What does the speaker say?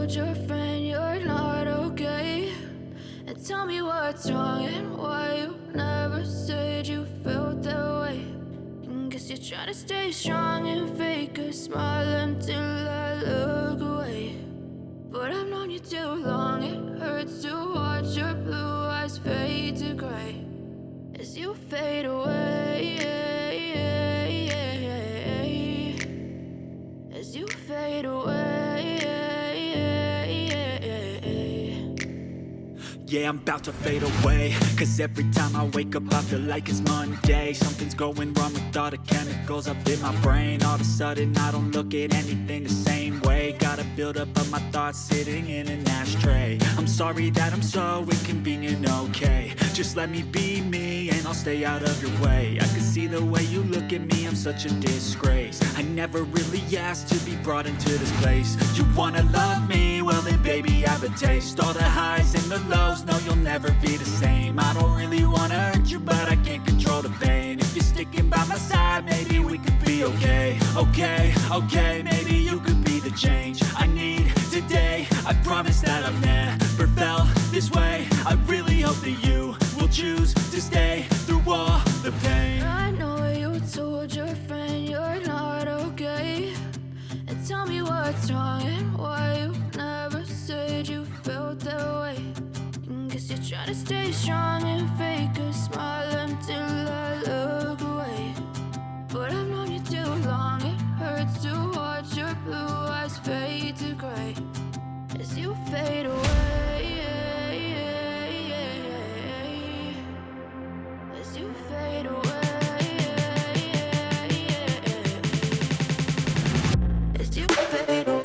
told your friend you're not okay? And tell me what's wrong and why you never said you felt that way. And guess you're trying to stay strong and fake a smile until I look away. But I've known you too long, it hurts to watch your blue eyes fade to gray as you fade away, as you fade away. Yeah, I'm about to fade away, cause every time I wake up I feel like it's Monday. Something's going wrong with all the chemicals up in my brain. All of a sudden I don't look at anything the same way. Gotta build up of my thoughts sitting in an ashtray. I'm sorry that I'm so inconvenient, okay? Just let me be me and I'll stay out of your way. I can see the way you look at me, I'm such a disgrace. I never really asked to be brought into this place. You wanna love me? Well then baby, have a taste. All the highs and the lows, no, you'll never be the same. I don't really wanna hurt you, but I can't control the pain. If you're sticking by my side, maybe we could be okay. Okay, maybe you could be the change I need today. I promise that I've never felt this way. I really hope that you will choose to stay through all the pain. I know you told your friend you're not okay. And tell me what's wrong and why you never said you felt that way. Guess you're trying to stay strong and fake a smile until I look away. But I've known you too long, it hurts to watch your blue eyes fade to gray as you fade away, as you fade away, as you fade away.